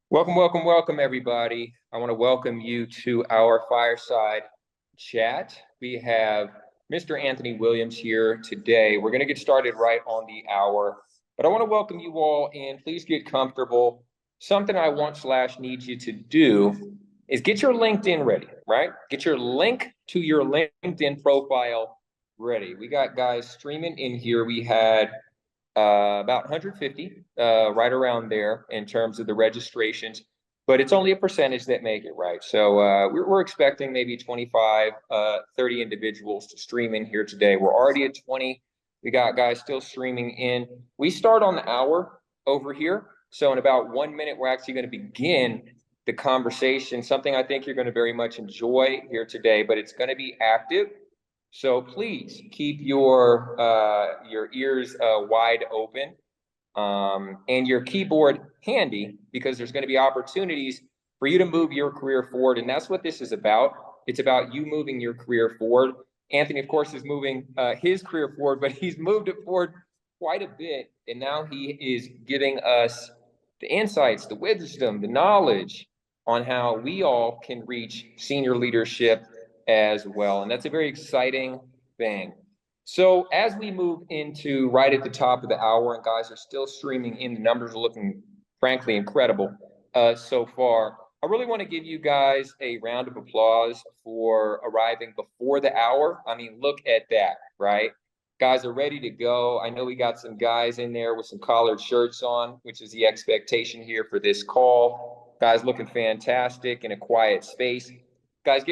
Welcome, everybody. I want to welcome you to our Fireside Chat. We have Mr. Anthony Williams here today. We're going to get started right on the hour, but I want to welcome you all in. Please get comfortable. Something I want/need you to do is get your LinkedIn ready, right? Get your link to your LinkedIn profile ready. We got guys streaming in here. We had about 150, right around there in terms of the registrations, but it's only a percentage that make it, right? So we're expecting maybe 25, 30 individuals to stream in here today. We're already at 20. We got guys still streaming in. We start on the hour over here. So in about 1 minute, we're actually going to begin the conversation, something I think you're going to very much enjoy here today, but it's going to be active. So please keep your ears wide open and your keyboard handy, because there's going to be opportunities for you to move your career forward. And that's what this is about. It's about you moving your career forward. Anthony, of course, is moving his career forward, but he's moved it forward quite a bit. And now he is giving us the insights, the wisdom, the knowledge on how we all can reach senior leadership as well. And that's a very exciting thing. So as we move into right at the top of the hour, and guys are still streaming in, the numbers are looking frankly incredible so far. I really want to give you guys a round of applause for arriving before the hour. I mean, look at that, right? Guys are ready to go. I know we got some guys in there with some collared shirts on, which is the expectation here for this call. Guys looking fantastic in a quiet space. Guys,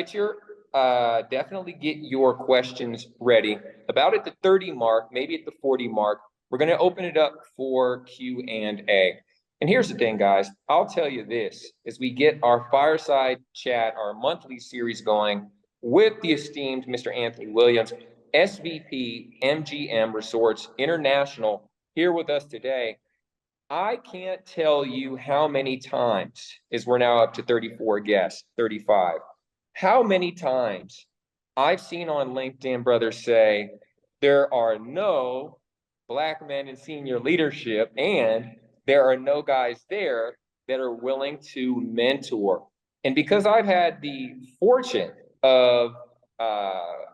definitely get your questions ready. About at the 30 mark, maybe at the 40 mark, we're going to open it up for Q&A. And here's the thing, guys. I'll tell you this, as we get our Fireside Chat, our monthly series going with the esteemed Mr. Anthony Williams, SVP, MGM Resorts International, here with us today. I can't tell you how many times, as we're now up to 34 guests, 35, how many times I've seen on LinkedIn brothers say there are no Black men in senior leadership and there are no guys there that are willing to mentor. And because I've had the fortune of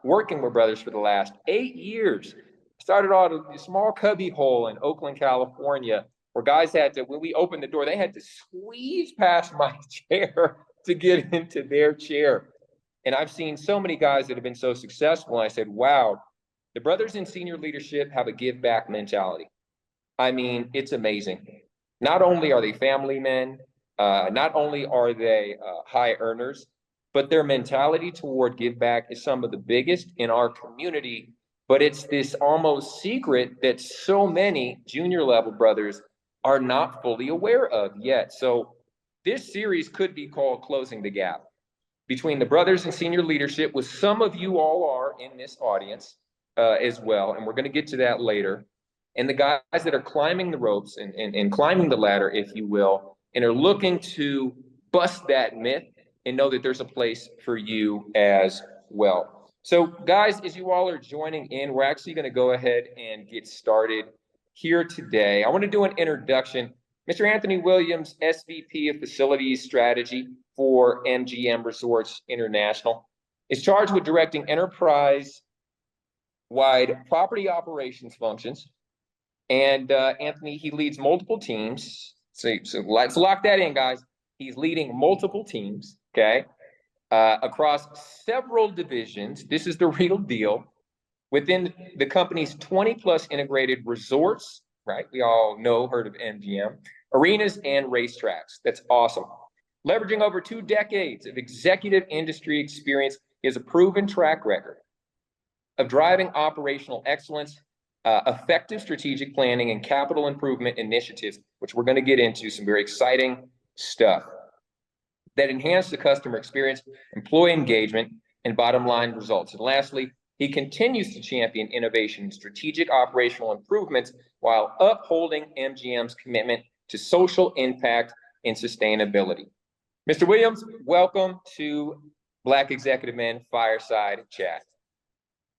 working with brothers for the last 8 years, started out a small cubby hole in Oakland, California, where guys had to, when we opened the door, they had to squeeze past my chair to get into their chair. And I've seen so many guys that have been so successful. And I said, wow, the brothers in senior leadership have a give back mentality. I mean, it's amazing. Not only are they family men, not only are they high earners, but their mentality toward give back is some of the biggest in our community. But it's this almost secret that so many junior level brothers are not fully aware of yet. So this series could be called Closing the Gap between the brothers in senior leadership, which some of you all are in this audience as well. And we're going to get to that later. And the guys that are climbing the ropes and climbing the ladder, if you will, and are looking to bust that myth and know that there's a place for you as well. So guys, as you all are joining in, we're actually going to go ahead and get started here today. I want to do an introduction. Mr. Anthony Williams, SVP of Facilitaties Strategy for MGM Resorts International, is charged with directing enterprise-wide property operations functions. And Anthony, he leads multiple teams. So let's lock that in, guys. He's leading multiple teams, okay, across several divisions. This is the real deal. Within the company's 20-plus integrated resorts, right? We all heard of MGM, arenas and racetracks. That's awesome. Leveraging over 2 decades of executive industry experience, he has a proven track record of driving operational excellence, effective strategic planning, and capital improvement initiatives, which we're going to get into some very exciting stuff that enhance the customer experience, employee engagement, and bottom line results. And lastly, he continues to champion innovation and strategic operational improvements while upholding MGM's commitment to social impact and sustainability. Mr. Williams, welcome to Black Executive Men Fireside Chat.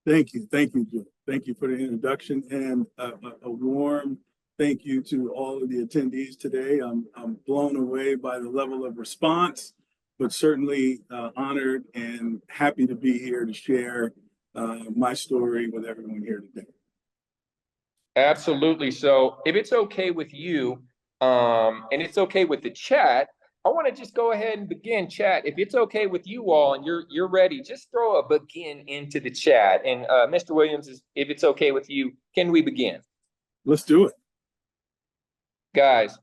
Thank you, Jim. Thank you for the introduction and a warm Thank you to all of the attendees today. I'm blown away by the level of response, but certainly honored and happy to be here to share my story with everyone here today. Absolutely. So if it's okay with you, and it's okay with the chat, I want to just go ahead and begin chat. If it's okay with you all and you're ready, just throw a begin into the chat. And Mr. Williams, if it's okay with you, can we begin? Let's do it. Guys,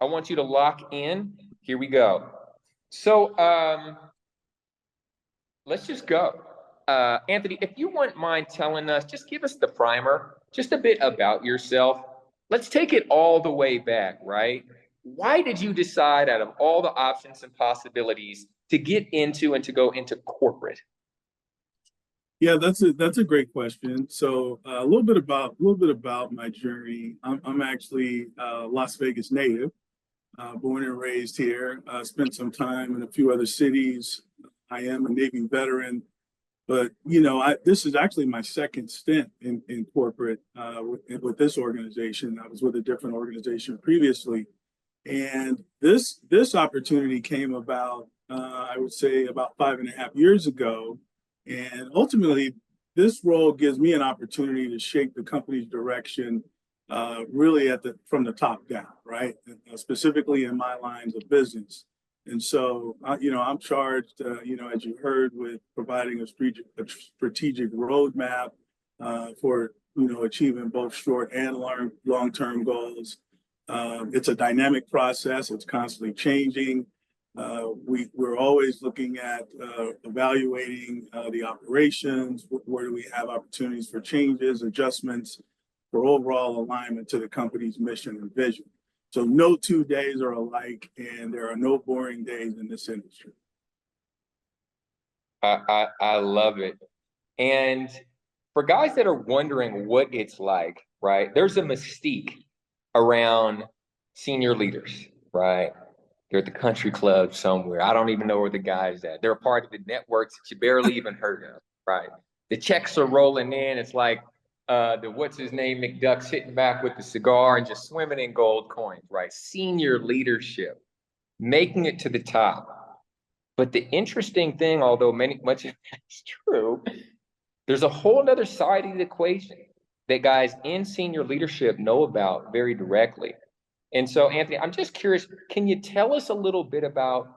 I want you to lock in. Here we go. So let's just go. Anthony, if you wouldn't mind telling us, just give us the primer, just a bit about yourself. Let's take it all the way back, right? Why did you decide, out of all the options and possibilities, to get into and to go into corporate? Yeah, that's a great question. So a little bit about my journey. I'm actually Las Vegas native, born and raised here. Spent some time in a few other cities. I am a Navy veteran. But this is actually my second stint in corporate with this organization. I was with a different organization previously, and this opportunity came about, I would say, about 5.5 years ago. And ultimately, this role gives me an opportunity to shape the company's direction, really from the top down, right? Specifically in my lines of business. And so, I'm charged, as you heard, with providing a strategic roadmap for, achieving both short and long-term goals. It's a dynamic process. It's constantly changing. We're always looking at evaluating the operations. Where do we have opportunities for changes, adjustments, for overall alignment to the company's mission and vision? So no 2 days are alike, and there are no boring days in this industry. I love it. And for guys that are wondering what it's like, right? There's a mystique around senior leaders, right? They're at the country club somewhere. I don't even know where the guy's at. They're a part of the networks that you barely even heard of, right? The checks are rolling in. It's like what's his name, McDuck, sitting back with the cigar and just swimming in gold coins, right? Senior leadership, making it to the top. But the interesting thing, although much of that is true, there's a whole other side of the equation that guys in senior leadership know about very directly. And so, Anthony, I'm just curious, can you tell us a little bit about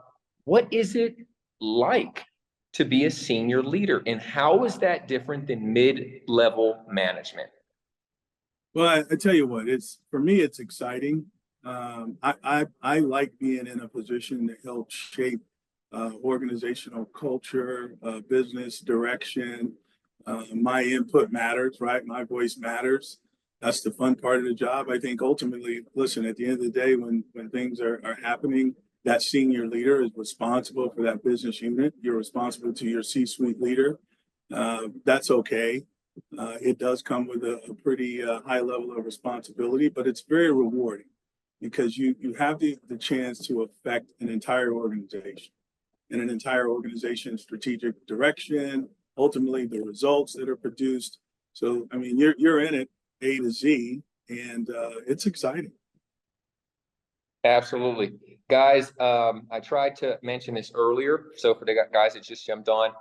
what is it like to be a senior leader, and how is that different than mid-level management? Well, I tell you what, for me, it's exciting. I like being in a position to help shape organizational culture, business direction. My input matters, right? My voice matters. That's the fun part of the job. I think ultimately, listen, at the end of the day, when things are happening, that senior leader is responsible for that business unit. You're responsible to your C-suite leader. That's okay. It does come with a pretty high level of responsibility, but it's very rewarding because you have the chance to affect an entire organization and an entire organization's strategic direction, ultimately the results that are produced. So, I mean, you're in it A to Z, and it's exciting. Absolutely. Guys, I tried to mention this earlier. So for the guys that just jumped on,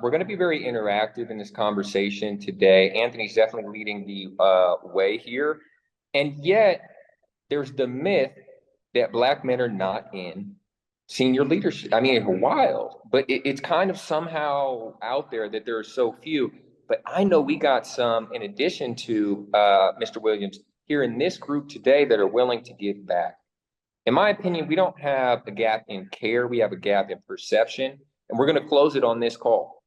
we're going to be very interactive in this conversation today. Anthony's definitely leading the way here. And yet, there's the myth that Black men are not in senior leadership. I mean, it's wild, but it's kind of somehow out there that there are so few. But I know we got some, in addition to Mr. Williams, here in this group today that are willing to give back. In my opinion, we don't have a gap in care. We have a gap in perception, and we're going to close it on this call.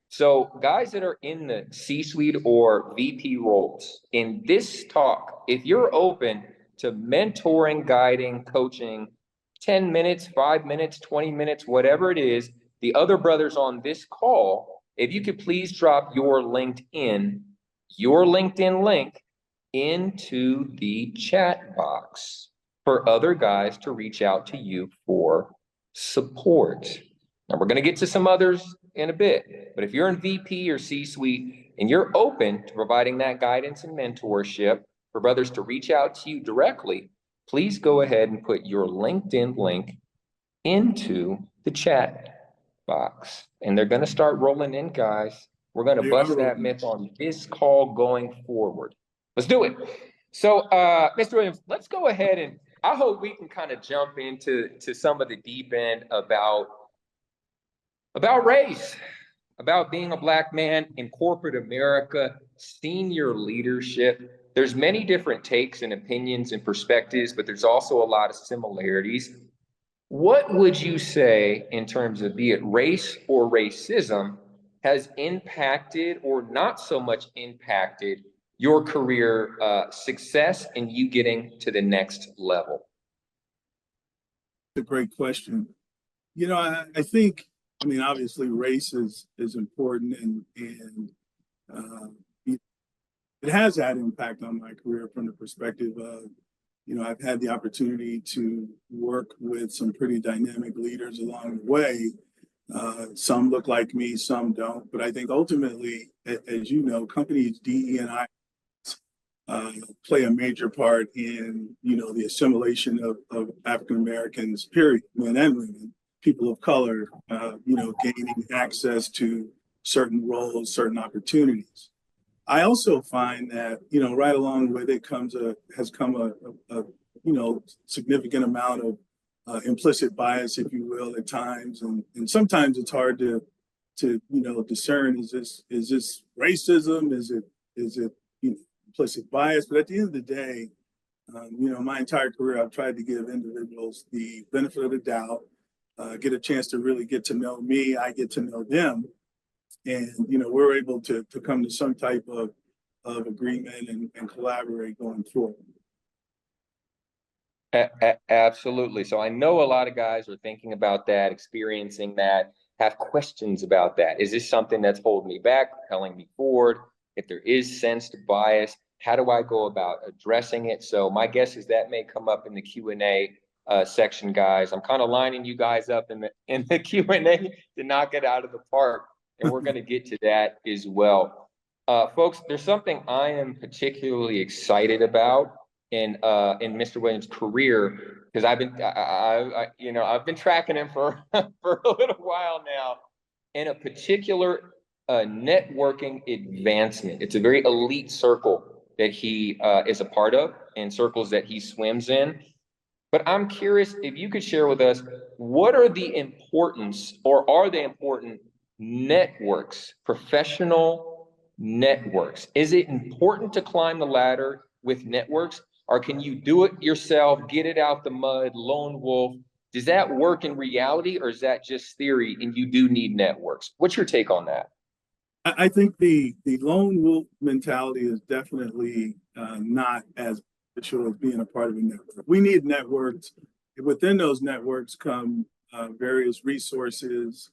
So guys that are in the C-suite or VP roles, in this talk, if you're open to mentoring, guiding, coaching, 10 minutes, 5 minutes, 20 minutes, whatever it is, the other brothers on this call, if you could please drop your LinkedIn link into the chat box for other guys to reach out to you for support. Now, we're going to get to some others in a bit, but if you're in VP or C-suite and you're open to providing that guidance and mentorship, for brothers to reach out to you directly, please go ahead and put your LinkedIn link into the chat box. And they're going to start rolling in, guys. We're going to bust that myth on this call going forward. Let's do it. So, Mr. Williams, let's go ahead and I hope we can kind of jump into some of the deep end about race, about being a Black man in corporate America, senior leadership. There's many different takes and opinions and perspectives, but there's also a lot of similarities. What would you say in terms of, be it race or racism, has impacted or not so much impacted your career success and you getting to the next level? It's a great question. You know, I think, I mean, obviously race is important, and it has had impact on my career from the perspective of, you know, I've had the opportunity to work with some pretty dynamic leaders along the way. Some look like me, some don't. But I think ultimately, as you know, companies DE&I play a major part in, you know, the assimilation of African Americans, period, men and women, people of color, you know, gaining access to certain roles, certain opportunities. I also find that, you know, right along with it has come a you know, significant amount of implicit bias, if you will, at times, and sometimes it's hard to you know, discern, is this racism, is it you know, implicit bias? But at the end of the day, you know, my entire career I've tried to give individuals the benefit of the doubt, get a chance to really get to know me, I get to know them. And, you know, we're able to come to some type of agreement and collaborate going forward. Absolutely. So I know a lot of guys are thinking about that, experiencing that, have questions about that. Is this something that's holding me back, propelling me forward? If there is sensed bias, how do I go about addressing it? So my guess is that may come up in the Q&A section, guys. I'm kind of lining you guys up in the Q&A to knock it out of the park. And we're going to get to that as well. Folks, there's something I am particularly excited about in Mr. Williams' career, because I've been tracking him for for a little while now, in a particular networking advancement. It's a very elite circle that he is a part of, and circles that he swims in. But I'm curious if you could share with us, what are the importance, or are they important networks, professional networks? Is it important to climb the ladder with networks, or can you do it yourself, get it out the mud, lone wolf? Does that work in reality, or is that just theory and you do need networks? What's your take on that? I think the lone wolf mentality is definitely not as beneficial as being a part of a network. We need networks. Within those networks come various resources.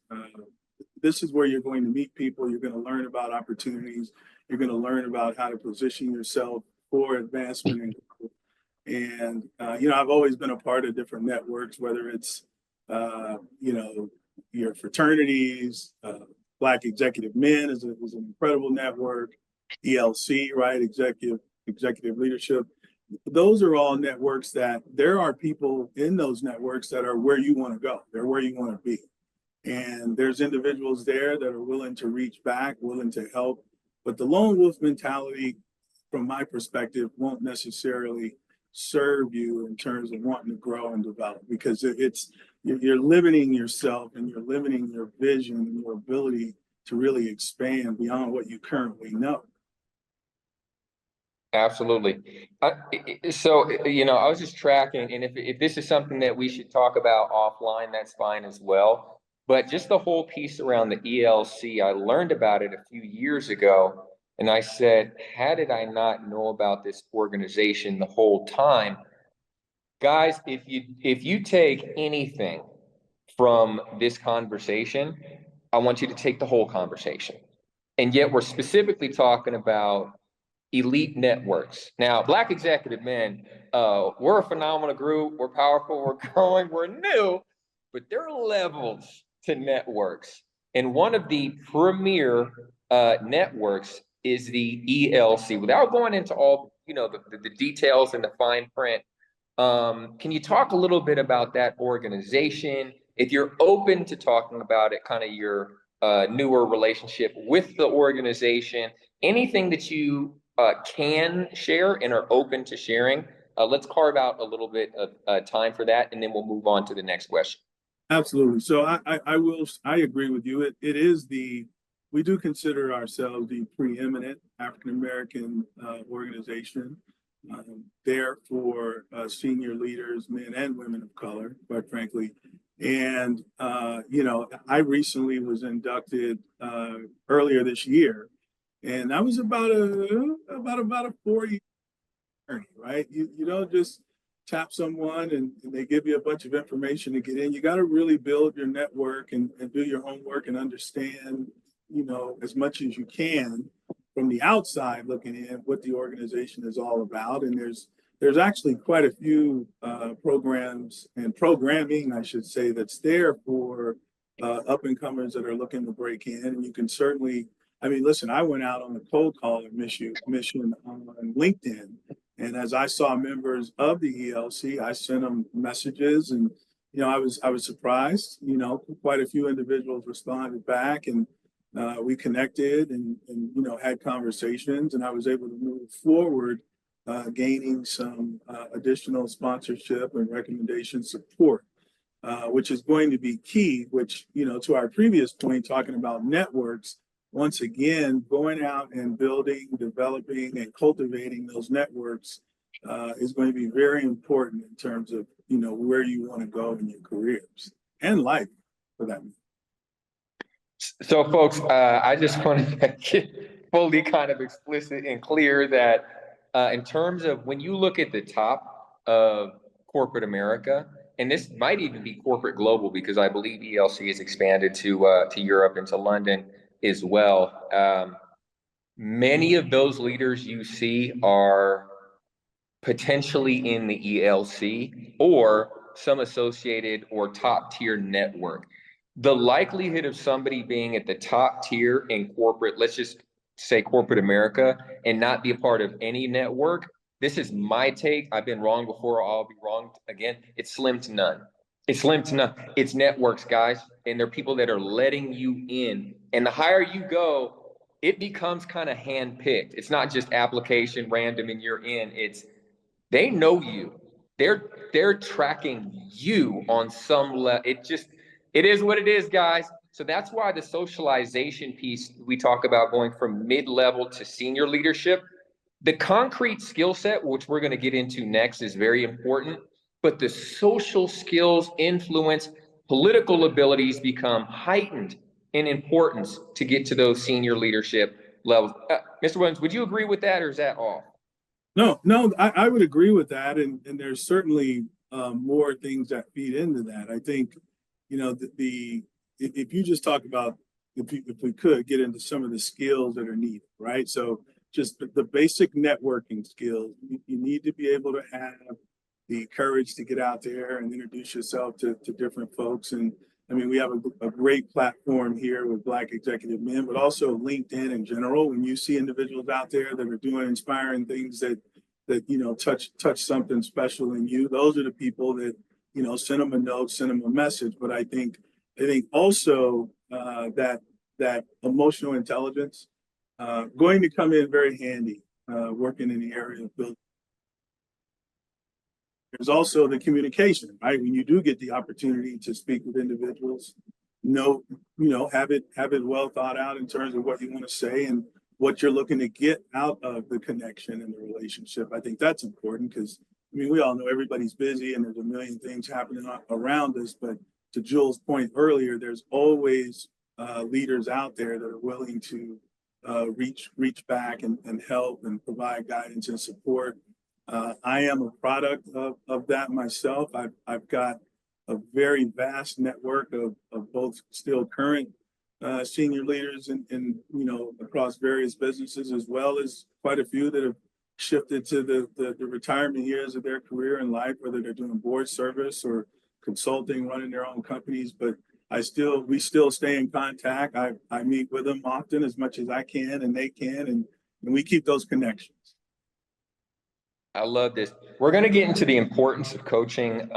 This is where you're going to meet people. You're going to learn about opportunities. You're going to learn about how to position yourself for advancement. And you know, I've always been a part of different networks, whether it's, you know, your fraternities, Black Executive Men is an incredible network, ELC, right? Executive Leadership. Those are all networks that there are people in those networks that are where you want to go. They're where you want to be. And there's individuals there that are willing to reach back, willing to help. But the lone wolf mentality, from my perspective, won't necessarily serve you in terms of wanting to grow and develop, because you're limiting yourself, and you're limiting your vision and your ability to really expand beyond what you currently know. Absolutely. So, you know, I was just tracking, and if this is something that we should talk about offline, that's fine as well. But just the whole piece around the ELC, I learned about it a few years ago, and I said, how did I not know about this organization the whole time? Guys, if you take anything from this conversation, I want you to take the whole conversation. And yet we're specifically talking about elite networks. Now, Black Executive Men, we're a phenomenal group. We're powerful. We're growing. We're new. But there are levels to networks. And one of the premier networks is the ELC. Without going into all the details and the fine print. Can you talk a little bit about that organization? If you're open to talking about it, kind of your newer relationship with the organization, anything that you can share and are open to sharing, let's carve out a little bit of time for that, and then we'll move on to the next question. Absolutely. So I agree with you. We do consider ourselves the preeminent African American organization there for senior leaders, men and women of color, quite frankly. And I recently was inducted earlier this year, and that was about a 4 year journey, right? You don't just tap someone and they give you a bunch of information to get in. You got to really build your network and do your homework and understand, as much as you can from the outside looking in what the organization is all about. And there's actually quite a few programs and programming, I should say, that's there for up and comers that are looking to break in. And you can certainly, listen, I went out on a cold caller mission on LinkedIn. And as I saw members of the ELC, I sent them messages, and I was surprised. Quite a few individuals responded back, and we connected and had conversations, and I was able to move forward, gaining some additional sponsorship and recommendation support, which is going to be key. Which to our previous point, talking about networks. Once again, going out and building, developing, and cultivating those networks is going to be very important in terms of, where you want to go in your careers and life, for that matter. So, folks, I just want to get fully kind of explicit and clear that in terms of when you look at the top of corporate America, and this might even be corporate global, because I believe ELC has expanded to Europe and to London as well. Many of those leaders you see are potentially in the ELC or some associated or top tier network. The likelihood of somebody being at the top tier in corporate, let's just say corporate America, and not be a part of any network, this is my take. I've been wrong before. I'll be wrong again. It's slim to none. It's slim to none. It's networks, guys. And they're people that are letting you in. And the higher you go, it becomes kind of handpicked. It's not just application random and you're in. It's they know you. They're tracking you on some level. It is what it is, guys. So that's why the socialization piece we talk about, going from mid-level to senior leadership. The concrete skill set, which we're going to get into next, is very important. But the social skills, influence, political abilities become heightened in importance to get to those senior leadership levels. Mr. Williams, would you agree with that, or is that off? No, I would agree with that. And there's certainly more things that feed into that. I think, if you just talk about, if we could get into some of the skills that are needed, right? So just the basic networking skills, you need to be able to have the courage to get out there and introduce yourself to different folks. And we have a great platform here with Black executive men, but also LinkedIn in general. When you see individuals out there that are doing inspiring things that touch something special in you, those are the people that, send them a note, send them a message. But I think also that emotional intelligence going to come in very handy working in the area of building. There's also the communication, right? When you do get the opportunity to speak with individuals, have it well thought out in terms of what you want to say and what you're looking to get out of the connection and the relationship. I think that's important because, we all know everybody's busy and there's a million things happening around us. But to Jules' point earlier, there's always leaders out there that are willing to reach back and help and provide guidance and support. I am a product of that myself. I've got a very vast network of both still current senior leaders and across various businesses, as well as quite a few that have shifted to the retirement years of their career in life, whether they're doing board service or consulting, running their own companies. But we still stay in contact. I meet with them often, as much as I can and they can, and we keep those connections. I love this. We're going to get into the importance of coaching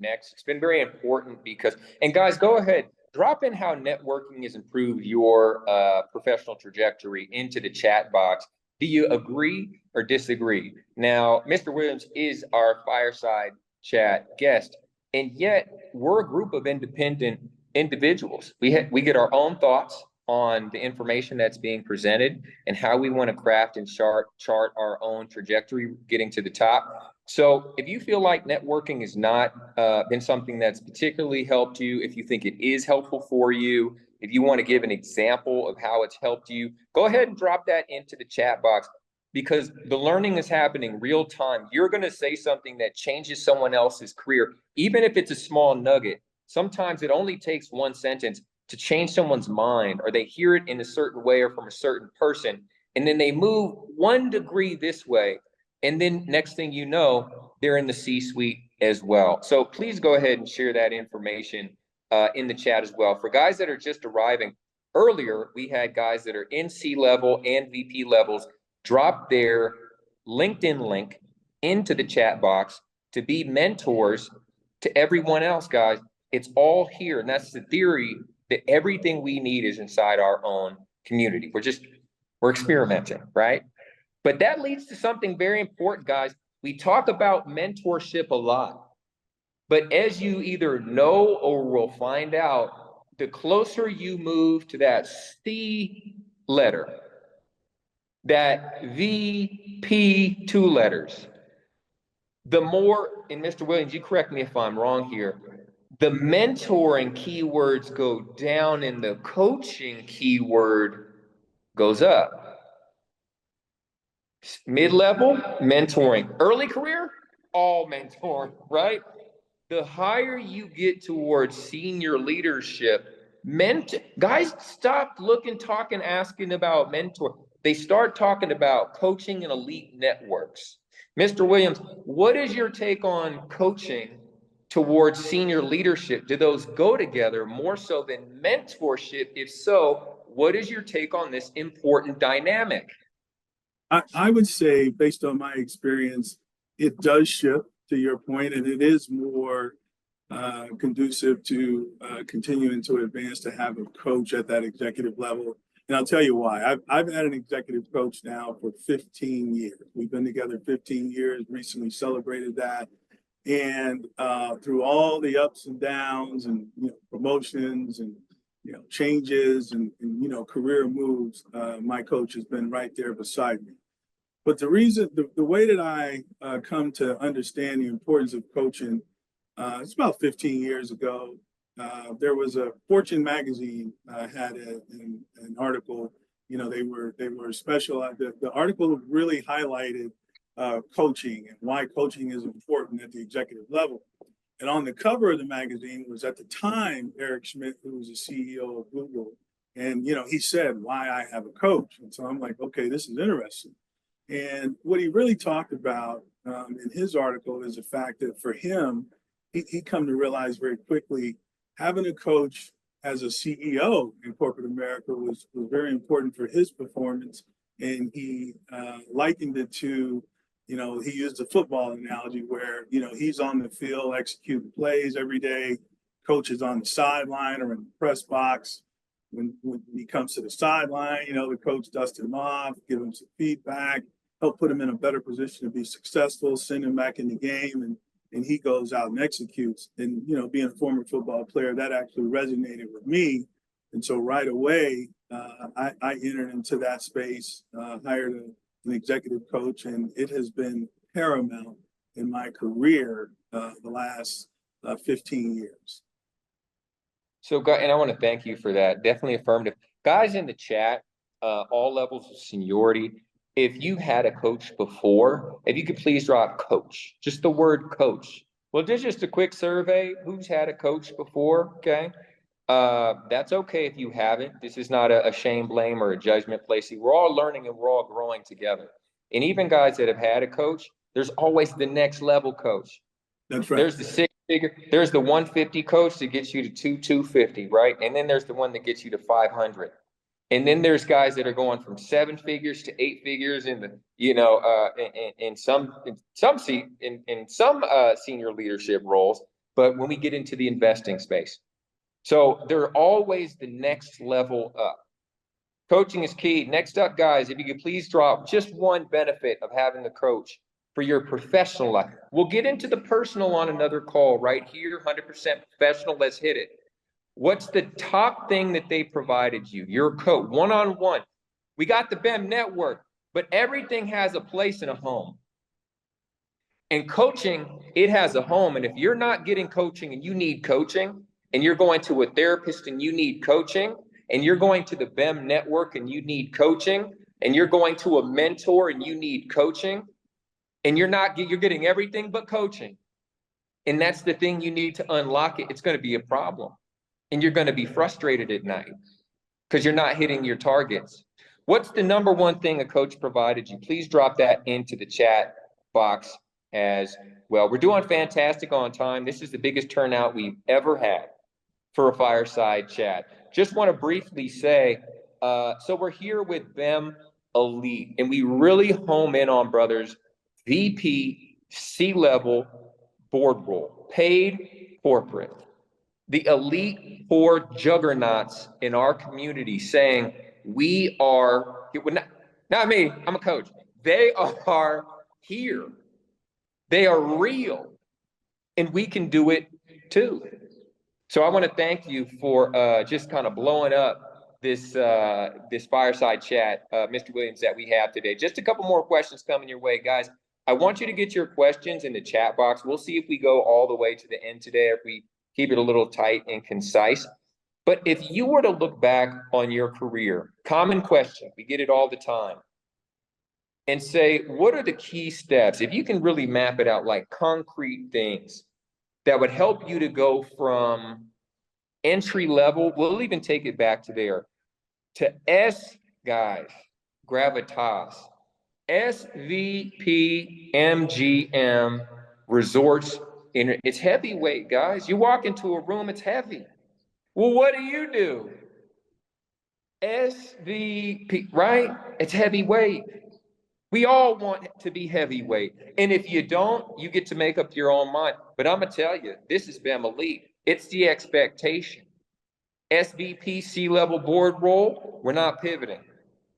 next. It's been very important because, and guys, go ahead, drop in how networking has improved your professional trajectory into the chat box. Do you agree or disagree? Now, Mr. Williams is our Fireside Chat guest, and yet we're a group of independent individuals. We get our own thoughts on the information that's being presented and how we want to craft and chart our own trajectory getting to the top. So if you feel like networking has not been something that's particularly helped you, if you think it is helpful for you, if you want to give an example of how it's helped you, go ahead and drop that into the chat box, because the learning is happening real time. You're going to say something that changes someone else's career, even if it's a small nugget. Sometimes it only takes one sentence to change someone's mind, or they hear it in a certain way or from a certain person, and then they move 1 degree this way, and then next thing you know, they're in the C-suite as well. So please go ahead and share that information in the chat as well. For guys that are just arriving, earlier we had guys that are in C-level and VP levels drop their LinkedIn link into the chat box to be mentors to everyone else, guys. It's all here, and that's the theory, that everything we need is inside our own community. We're experimenting, right? But that leads to something very important, guys. We talk about mentorship a lot, but as you either know or will find out, the closer you move to that C letter, that VP 2 letters, the more, and Mr. Williams, you correct me if I'm wrong here, the mentoring keywords go down and the coaching keyword goes up. Mid-level, mentoring. Early career, all mentoring, right? The higher you get towards senior leadership, guys stop talking, asking about mentor. They start talking about coaching and elite networks. Mr. Williams, what is your take on coaching towards senior leadership? Do those go together more so than mentorship? If so, what is your take on this important dynamic? I would say, based on my experience, it does shift, to your point, and it is more conducive to continuing to advance, to have a coach at that executive level. And I'll tell you why. I've had an executive coach now for 15 years. We've been together 15 years, recently celebrated that. And through all the ups and downs and promotions and changes and career moves, my coach has been right there beside me. But the way that I come to understand the importance of coaching, it's about 15 years ago. There was a Fortune magazine had an article. They were special. The article really highlighted coaching and why coaching is important at the executive level. And on the cover of the magazine was, at the time, Eric Schmidt, who was the CEO of Google. And, he said, why I have a coach. And so I'm like, okay, this is interesting. And what he really talked about in his article is the fact that for him, he come to realize very quickly, having a coach as a CEO in corporate America was very important for his performance. And he likened it to, he used a football analogy where, he's on the field executing plays every day. Coach is on the sideline or in the press box. When he comes to the sideline, the coach dusts him off, give him some feedback, help put him in a better position to be successful, send him back in the game, and he goes out and executes. And, being a former football player, that actually resonated with me. And so right away, I entered into that space, hired an executive coach, and it has been paramount in my career the last 15 years. So, and I want to thank you for that. Definitely affirmative. Guys in the chat, all levels of seniority, if you had a coach before, if you could please drop coach, just the word coach. Well, just a quick survey. Who's had a coach before? Okay. That's okay if you haven't. This is not a shame, blame, or a judgment placing. We're all learning and we're all growing together. And even guys that have had a coach, there's always the next level coach. That's right. There's the 6-figure, there's the 150 coach that gets you to 250, right? And then there's the one that gets you to 500. And then there's guys that are going from 7 figures to 8 figures in the, in some senior leadership roles. But when we get into the investing space, so they're always the next level up. Coaching is key. Next up, guys, if you could please drop just one benefit of having a coach for your professional life. We'll get into the personal on another call right here, 100% professional. Let's hit it. What's the top thing that they provided you? Your coach, one-on-one. We got the BEM network, but everything has a place in a home. And coaching, it has a home. And if you're not getting coaching and you need coaching, and you're going to a therapist and you need coaching, and you're going to the BEM network and you need coaching, and you're going to a mentor and you need coaching, and you're getting everything but coaching, and that's the thing you need to unlock it, it's going to be a problem. And you're going to be frustrated at night because you're not hitting your targets. What's the number one thing a coach provided you? Please drop that into the chat box as well. We're doing fantastic on time. This is the biggest turnout we've ever had for a fireside chat. Just want to briefly say, so we're here with BEM Elite, and we really home in on, brothers, VP, C-level board role, paid corporate. The elite 4 juggernauts in our community saying, we are, not me, I'm a coach. They are here. They are real. And we can do it too. So I want to thank you for just kind of blowing up this fireside chat, Mr. Williams, that we have today. Just a couple more questions coming your way, guys. I want you to get your questions in the chat box. We'll see if we go all the way to the end today, or if we keep it a little tight and concise. But if you were to look back on your career, common question, we get it all the time, and say, what are the key steps? If you can really map it out like concrete things that would help you to go from entry level, we'll even take it back to there, to guys, gravitas, SVP MGM Resorts International. It's heavyweight, guys. You walk into a room, it's heavy. Well, what do? SVP, right? It's heavyweight. We all want to be heavyweight. And if you don't, you get to make up your own mind. But I'm going to tell you, this is BEM Elite. It's the expectation. SVP C-level board role, we're not pivoting.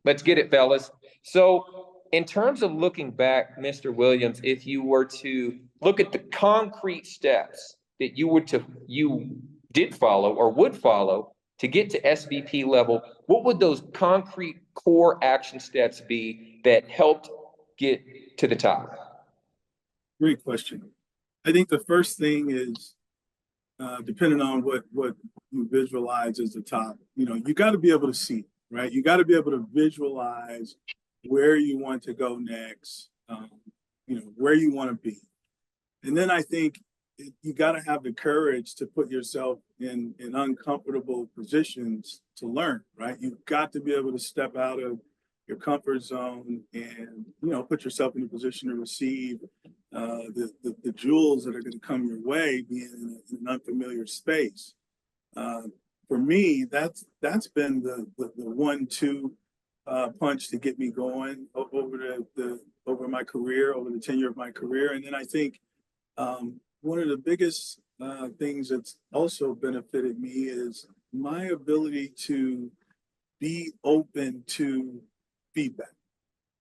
Let's get it, fellas. So in terms of looking back, Mr. Williams, if you were to look at the concrete steps that you did follow or would follow to get to SVP level, what would those concrete core action steps be that helped get to the top? Great question. I think the first thing is, depending on what you visualize as the top, you got to be able to see, right? You got to be able to visualize where you want to go next, where you want to be. And then I think you got to have the courage to put yourself in uncomfortable positions to learn, right? You've got to be able to step out of your comfort zone and, put yourself in a position to receive the jewels that are going to come your way, being in an unfamiliar space. For me, that's been the 1-2 punch to get me going over my career, over the tenure of my career. And then I think one of the biggest things that's also benefited me is my ability to be open to feedback,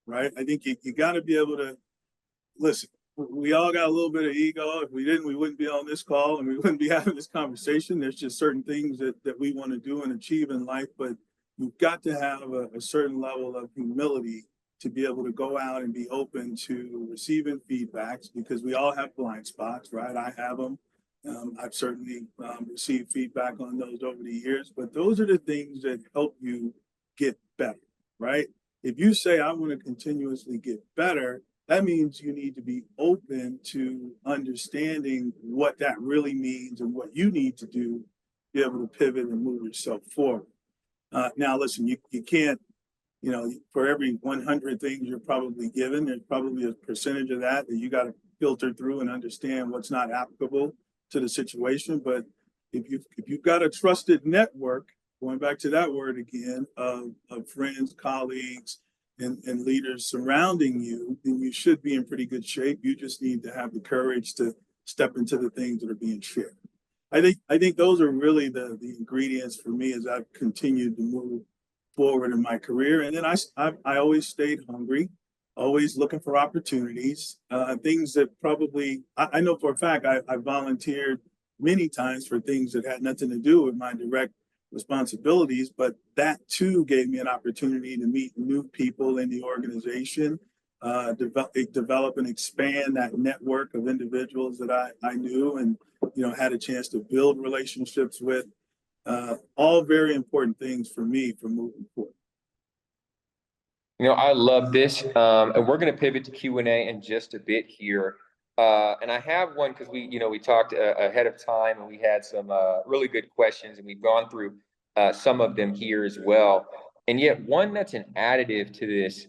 right? I think you got to be able to listen. We all got a little bit of ego. If we didn't, we wouldn't be on this call and we wouldn't be having this conversation. There's just certain things that we want to do and achieve in life, but you've got to have a certain level of humility to be able to go out and be open to receiving feedbacks, because we all have blind spots, right? I have them. I've certainly received feedback on those over the years, but those are the things that help you get better, right? If you say, I want to continuously get better, that means you need to be open to understanding what that really means and what you need to do to be able to pivot and move yourself forward. Now, listen, you can't, for every 100 things you're probably given, there's probably a percentage of that you got to filter through and understand what's not applicable to the situation. But if you've got a trusted network going back to that word again, of friends, colleagues, and leaders surrounding you, then you should be in pretty good shape. You just need to have the courage to step into the things that are being shared. I think those are really the ingredients for me as I've continued to move forward in my career. And then I always stayed hungry, always looking for opportunities, things that probably I know for a fact I volunteered many times for things that had nothing to do with my direct responsibilities, but that too gave me an opportunity to meet new people in the organization, develop and expand that network of individuals that I knew and had a chance to build relationships with. All very important things for me for moving forward. I love this, and we're going to pivot to Q&A in just a bit here. And I have one because we talked ahead of time, and we had some really good questions, and we've gone through some of them here as well. And yet, one that's an additive to this,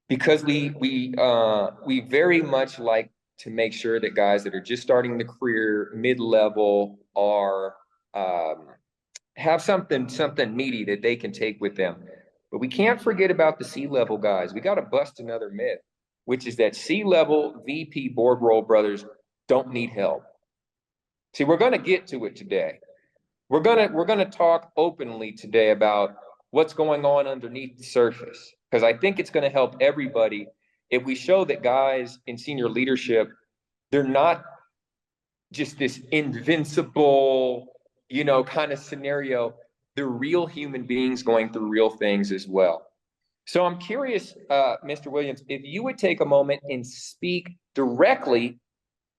because we very much like to make sure that guys that are just starting the career, mid-level, are have something meaty that they can take with them. But we can't forget about the C-level guys. We got to bust another myth, which is that C-level VP board role brothers don't need help. See, we're going to get to it today. We're gonna talk openly today about what's going on underneath the surface, because I think it's going to help everybody if we show that guys in senior leadership, they're not just this invincible, kind of scenario. They're real human beings going through real things as well. So I'm curious, Mr. Williams, if you would take a moment and speak directly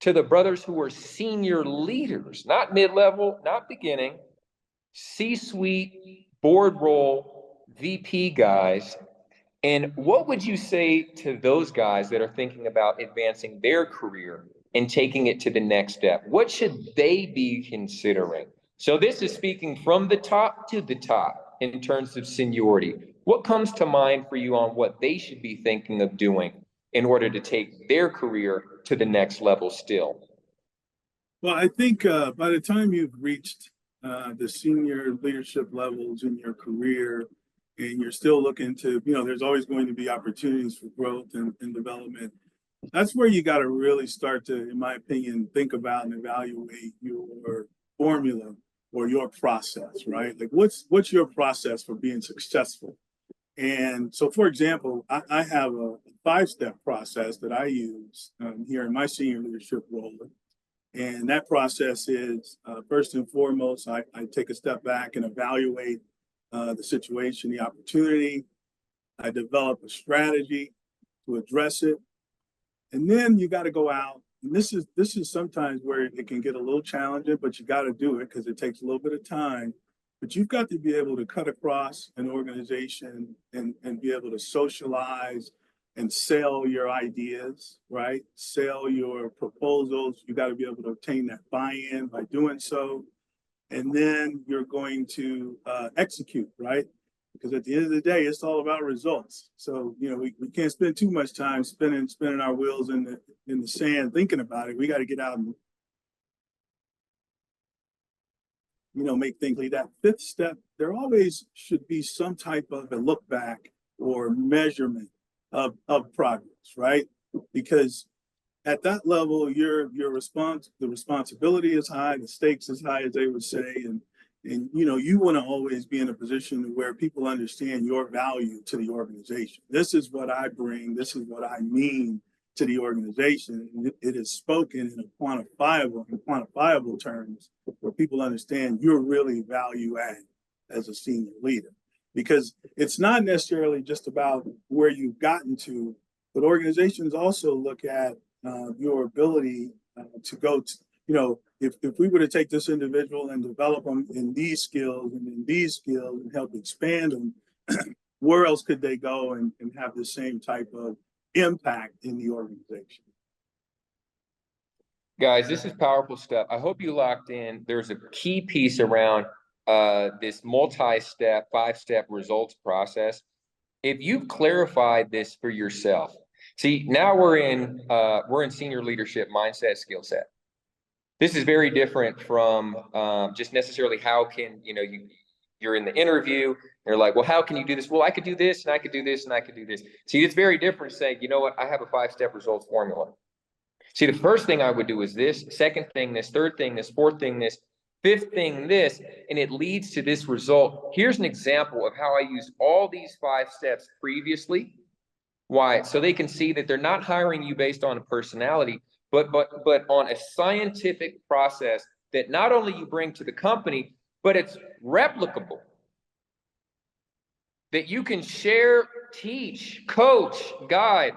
to the brothers who are senior leaders, not mid-level, not beginning, C-suite, board role, VP guys. And what would you say to those guys that are thinking about advancing their career and taking it to the next step? What should they be considering? So this is speaking from the top to the top in terms of seniority. What comes to mind for you on what they should be thinking of doing in order to take their career to the next level still? Well, I think by the time you've reached the senior leadership levels in your career, and you're still looking to, there's always going to be opportunities for growth and development. That's where you got to really start to, in my opinion, think about and evaluate your formula or your process, right? Like what's your process for being successful? And so, for example, I have a 5-step process that I use here in my senior leadership role. And that process is, first and foremost, I take a step back and evaluate the situation, the opportunity. I develop a strategy to address it. And then you got to go out. And this is sometimes where it can get a little challenging, but you got to do it because it takes a little bit of time. But you've got to be able to cut across an organization and be able to socialize and sell your ideas, right? Sell your proposals. You got to be able to obtain that buy-in by doing so. And then you're going to execute, right? Because at the end of the day, it's all about results. So, we can't spend too much time spinning our wheels in the sand thinking about it. We got to get out and, make things like that. 5th step, there always should be some type of a look back or measurement of progress, right? Because at that level, the responsibility is high, the stakes is high, as they would say, and you want to always be in a position where people understand your value to the organization. This is what I bring. This is what I mean to the organization. It is spoken in quantifiable terms where people understand you're really value add as a senior leader. Because it's not necessarily just about where you've gotten to, but organizations also look at your ability to go to, if we were to take this individual and develop them in these skills and in these skills and help expand them, where else could they go and have the same type of impact in the organization? Guys, this is powerful stuff. I hope you locked in. There's a key piece around this multi-step, 5-step results process. If you've clarified this for yourself, see, now we're in senior leadership mindset, skill set. This is very different from just necessarily how can, you're in the interview, and you're like, well, how can you do this? Well, I could do this, and I could do this, and I could do this. See, it's very different saying, you know what, I have a 5-step results formula. See, the first thing I would do is this, second thing this, third thing this, fourth thing this, fifth thing this, and it leads to this result. Here's an example of how I used all these 5 steps previously. Why? So they can see that they're not hiring you based on a personality, but on a scientific process that not only you bring to the company, but it's replicable. That you can share, teach, coach, guide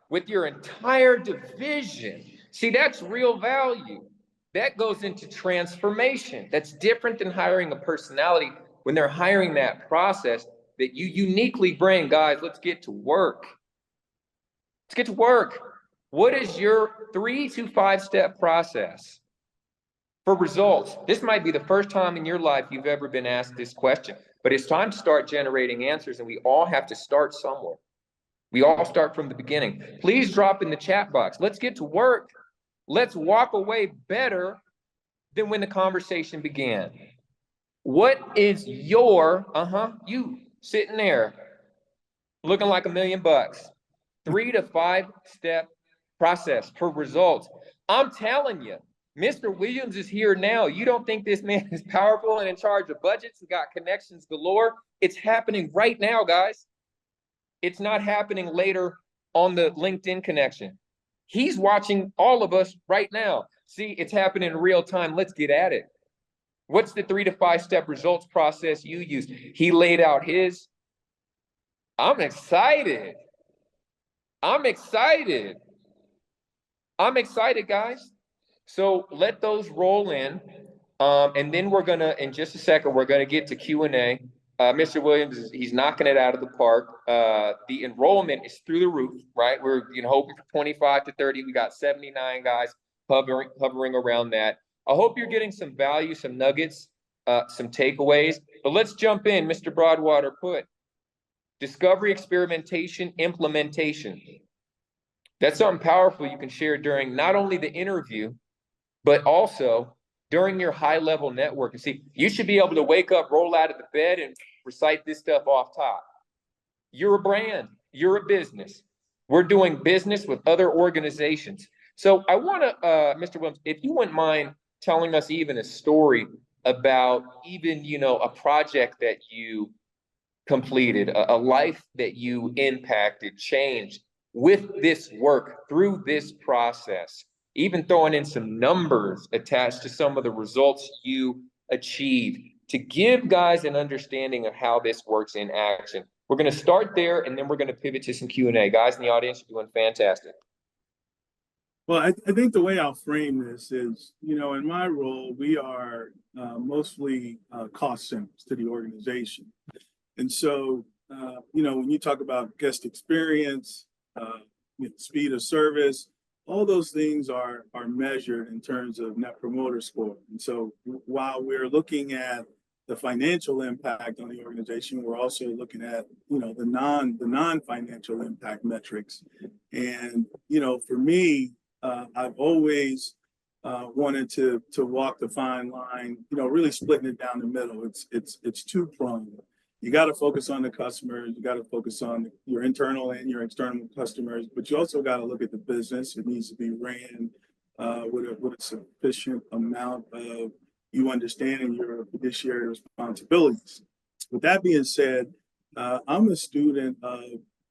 with your entire division. See, that's real value. That goes into transformation. That's different than hiring a personality. When they're hiring that process that you uniquely bring, guys, let's get to work. Let's get to work. What is your 3 to 5 step process for results? This might be the first time in your life you've ever been asked this question, but it's time to start generating answers, and we all have to start somewhere. We all start from the beginning. Please drop in the chat box. Let's get to work. Let's walk away better than when the conversation began. What is your, you sitting there looking like $1 million, 3 to 5 step process for results? I'm telling you, Mr. Williams is here now. You don't think this man is powerful and in charge of budgets and got connections galore? It's happening right now, guys. It's not happening later on the LinkedIn connection. He's watching all of us right now. See, it's happening in real time. Let's get at it. What's the 3 to 5 step results process you use? He laid out his. I'm excited. I'm excited, guys. So let those roll in. And then we're going to, in just a second, we're going to get to Q&A. Mr. Williams, he's knocking it out of the park. The enrollment is through the roof, right? We're hoping for 25 to 30. We got 79 guys hovering around that. I hope you're getting some value, some nuggets, some takeaways. But let's jump in. Mr. Broadwater put discovery, experimentation, implementation. That's something powerful you can share during not only the interview, but also during your high-level networking. See, you should be able to wake up, roll out of the bed, and recite this stuff off top. You're a brand. You're a business. We're doing business with other organizations. So I want to, Mr. Williams, if you wouldn't mind telling us even a story about even, a project that you completed, a life that you impacted, changed with this work through this process. Even throwing in some numbers attached to some of the results you achieved to give guys an understanding of how this works in action. We're going to start there, and then we're going to pivot to some Q&A. Guys in the audience are doing fantastic. Well, I think the way I'll frame this is, in my role, we are mostly cost centers to the organization. And so, when you talk about guest experience, speed of service, all those things are measured in terms of Net Promoter Score. And so while we're looking at the financial impact on the organization, we're also looking at, the non-financial impact metrics. And, for me, I've always wanted to walk the fine line, really splitting it down the middle. It's two-pronged. You got to focus on the customers. You got to focus on your internal and your external customers, but you also got to look at the business. It needs to be ran with a sufficient amount of you understanding your fiduciary responsibilities. With that being said, I'm a student of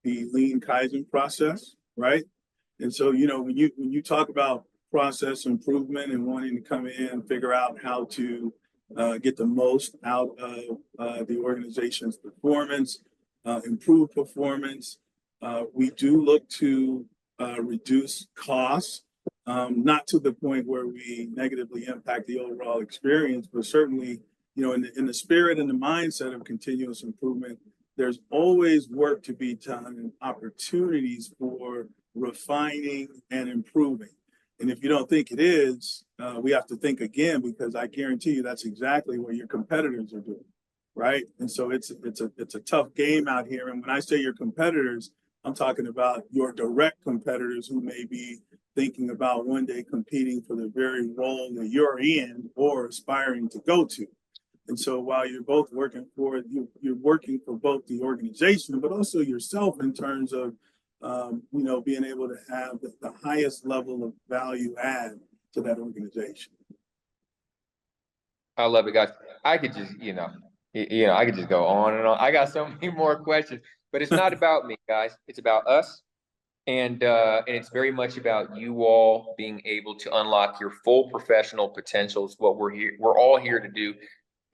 the Lean Kaizen process, right? And so, when you talk about process improvement and wanting to come in and figure out how to get the most out of the organization's performance, improve performance. We do look to reduce costs, not to the point where we negatively impact the overall experience, but certainly, in the spirit and the mindset of continuous improvement, there's always work to be done and opportunities for refining and improving. And if you don't think it is, we have to think again, because I guarantee you that's exactly what your competitors are doing, right? And so it's a tough game out here. And when I say your competitors, I'm talking about your direct competitors who may be thinking about one day competing for the very role that you're in or aspiring to go to. And so while you're both working for it, you're working for both the organization, but also yourself in terms of, being able to have the highest level of value add to that organization. I love it, guys. I could just, I could just go on and on. I got so many more questions, but it's not about me, guys. It's about us. And it's very much about you all being able to unlock your full professional potential. Is what we're all here to do.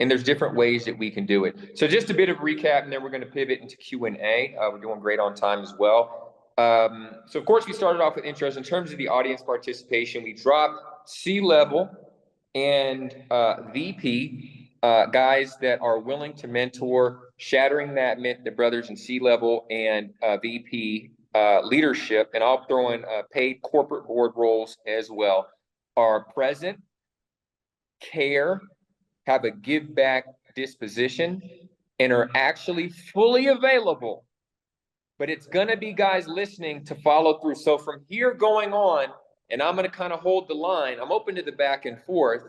And there's different ways that we can do it. So just a bit of recap, and then we're going to pivot into Q&A. We're doing great on time as well. So of course, we started off with intros. In terms of the audience participation, we dropped C-level and VP, guys that are willing to mentor, shattering that myth that brothers in C-level and VP leadership, and I'll throw in paid corporate board roles as well, are present, care, have a give back disposition, and are actually fully available. But it's going to be guys listening to follow through. So from here going on, and I'm going to kind of hold the line, I'm open to the back and forth.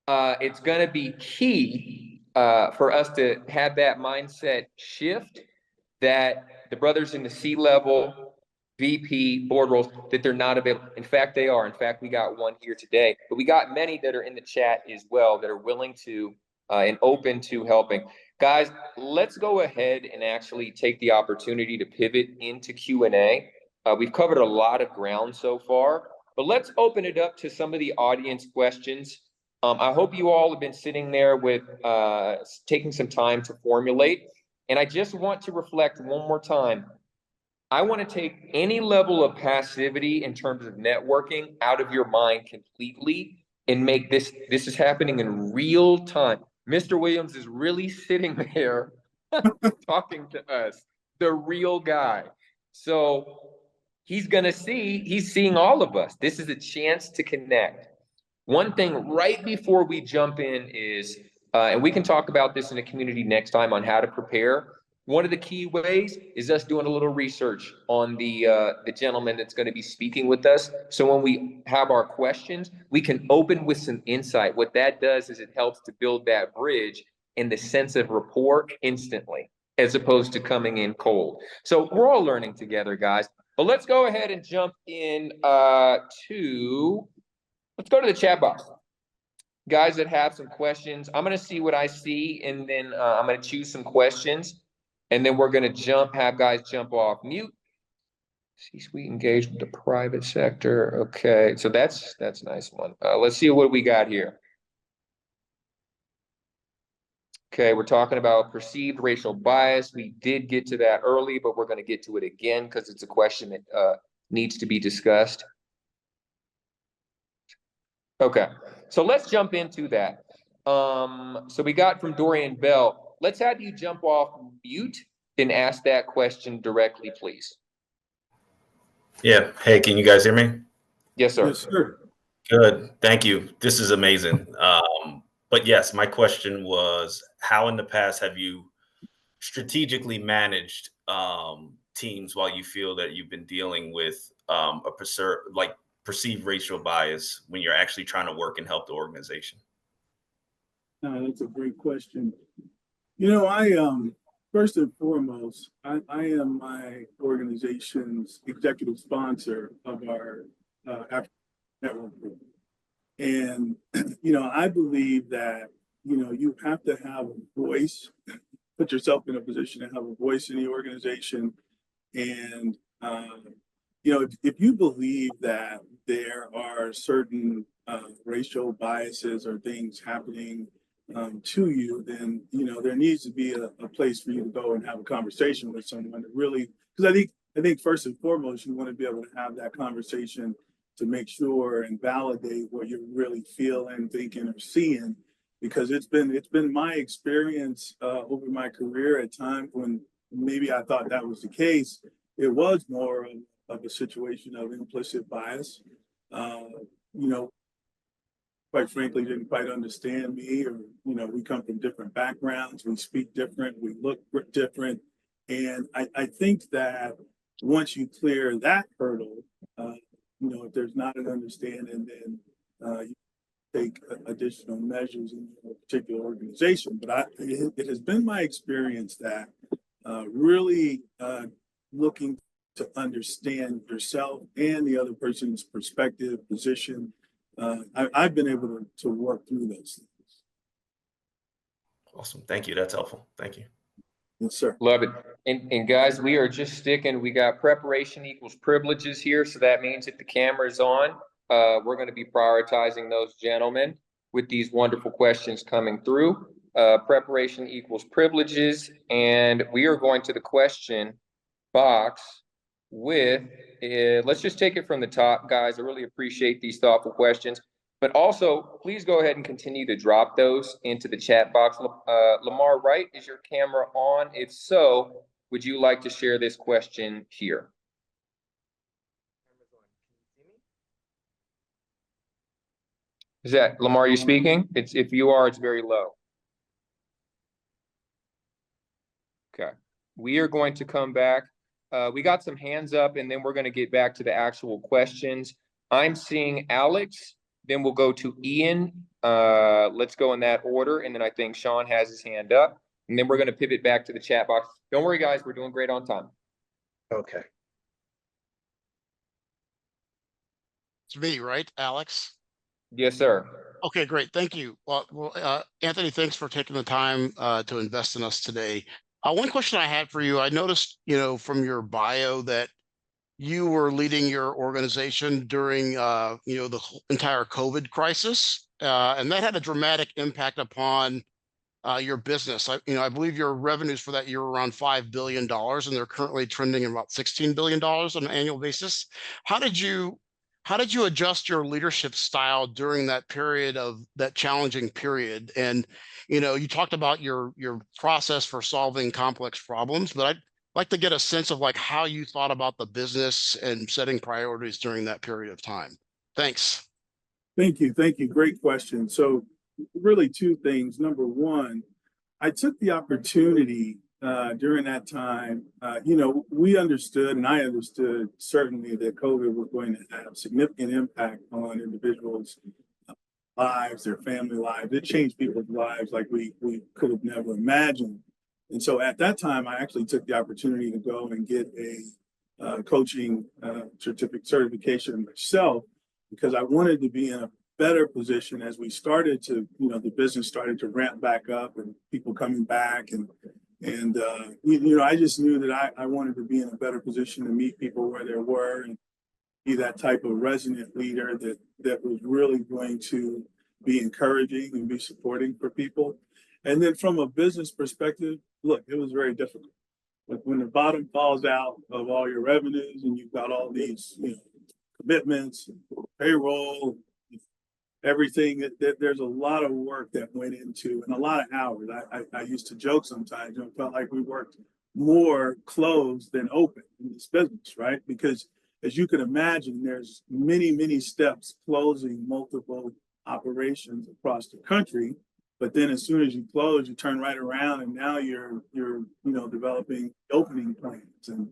It's going to be key for us to have that mindset shift that the brothers in the C-level, VP, board roles, that they're not available. In fact, they are. In fact, we got one here today, but we got many that are in the chat as well that are willing to and open to helping. Guys, let's go ahead and actually take the opportunity to pivot into Q&A. We've covered a lot of ground so far, but let's open it up to some of the audience questions. I hope you all have been sitting there with taking some time to formulate. And I just want to reflect one more time. I want to take any level of passivity in terms of networking out of your mind completely and make this is happening in real time. Mr. Williams is really sitting there talking to us, the real guy. So he's seeing all of us. This is a chance to connect. One thing right before we jump in is, and we can talk about this in the community next time on how to prepare. One of the key ways is us doing a little research on the gentleman that's going to be speaking with us. So when we have our questions, we can open with some insight. What that does is it helps to build that bridge and the sense of rapport instantly, as opposed to coming in cold. So we're all learning together, guys. But let's go ahead and jump in let's go to the chat box. Guys that have some questions, I'm going to see what I see, and then I'm going to choose some questions, and then we're going to have guys jump off mute. C-suite engaged with the private sector. Okay, so that's a nice one. Let's see what we got here. Okay, we're talking about perceived racial bias. We did get to that early, but we're going to get to it again because it's a question that needs to be discussed. Okay, so let's jump into that. So we got from Dorian Bell. Let's have you jump off mute and ask that question directly, please. Yeah. Hey, can you guys hear me? Yes, sir. Yes, sir. Good. Thank you. This is amazing. But yes, my question was, how in the past have you strategically managed teams while you feel that you've been dealing with perceived racial bias when you're actually trying to work and help the organization? That's a great question. First and foremost, I am my organization's executive sponsor of our African Network Group. And, I believe that, you have to have a voice, put yourself in a position to have a voice in the organization. And, if you believe that there are certain racial biases or things happening to you, then there needs to be a place for you to go and have a conversation with someone to really, because I think first and foremost you want to be able to have that conversation to make sure and validate what you're really feeling, thinking, or seeing, because it's been my experience over my career at times when maybe I thought that was the case. It was more of a situation of implicit bias. Quite frankly, didn't quite understand me, or, we come from different backgrounds, we speak different, we look different. And I think that once you clear that hurdle, if there's not an understanding, then you take additional measures in particular organization, but it has been my experience that really looking to understand yourself and the other person's perspective, position. I've been able to work through those things. Awesome. Thank you. That's helpful. Thank you. Yes, sir. Love it. And guys, we are just sticking, we got preparation equals privileges here. So that means if the camera is on, we're going to be prioritizing those gentlemen with these wonderful questions coming through. Preparation equals privileges. And we are going to the question box with, let's just take it from the top, guys. I really appreciate these thoughtful questions. But also, please go ahead and continue to drop those into the chat box. Lamar Wright, is your camera on? If so, would you like to share this question here? Is that Lamar, you speaking? If you are, it's very low. Okay. We are going to come back. We got some hands up, and then we're going to get back to the actual questions. I'm seeing Alex. Then we'll go to Ian. Let's go in that order. And then I think Sean has his hand up. And then we're going to pivot back to the chat box. Don't worry, guys. We're doing great on time. Okay. It's me, right, Alex? Yes, sir. Okay, great. Thank you. Well, Anthony, thanks for taking the time to invest in us today. One question I had for you, I noticed, from your bio that you were leading your organization during, the entire COVID crisis, and that had a dramatic impact upon your business. I believe your revenues for that year were around $5 billion, and they're currently trending at about $16 billion on an annual basis. How did you adjust your leadership style during that period of that challenging period? And, you talked about your process for solving complex problems, but I'd like to get a sense of like how you thought about the business and setting priorities during that period of time. Thanks. Thank you. Great question. So really two things. Number one, I took the opportunity during that time. We understood, and I understood certainly that COVID was going to have significant impact on individuals' lives, their family lives. It changed people's lives like we could have never imagined. And so at that time, I actually took the opportunity to go and get a coaching certification myself, because I wanted to be in a better position as we started to, the business started to ramp back up and people coming back. And I just knew that I wanted to be in a better position to meet people where they were and be that type of resident leader that was really going to be encouraging and be supporting for people. And then from a business perspective, look, it was very difficult. Like when the bottom falls out of all your revenues and you've got all these, commitments, payroll, everything, there's a lot of work that went into and a lot of hours. I used to joke sometimes, it felt like we worked more closed than open in this business, right? Because as you can imagine, there's many steps closing multiple operations across the country. But then as soon as you close, you turn right around and now you're developing opening plans and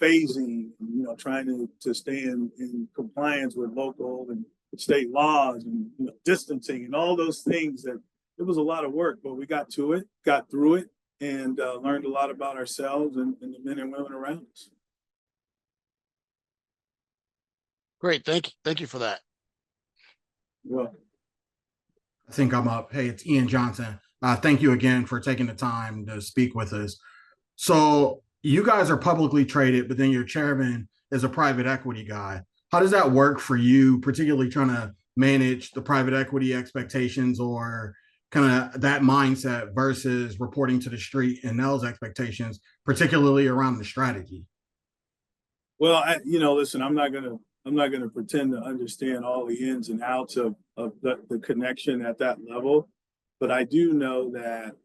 phasing, trying to stay in compliance with local and state laws and distancing and all those things. That it was a lot of work, but we got through it, and learned a lot about ourselves and the men and women around us. Great, thank you for that. Well, I think I'm up. Hey, it's Ian Johnson. Thank you again for taking the time to speak with us. So you guys are publicly traded, but then your chairman is a private equity guy. How does that work for you, particularly trying to manage the private equity expectations or kind of that mindset versus reporting to the street and those expectations, particularly around the strategy? Well, listen, I'm not gonna pretend to understand all the ins and outs of the connection at that level, but I do know that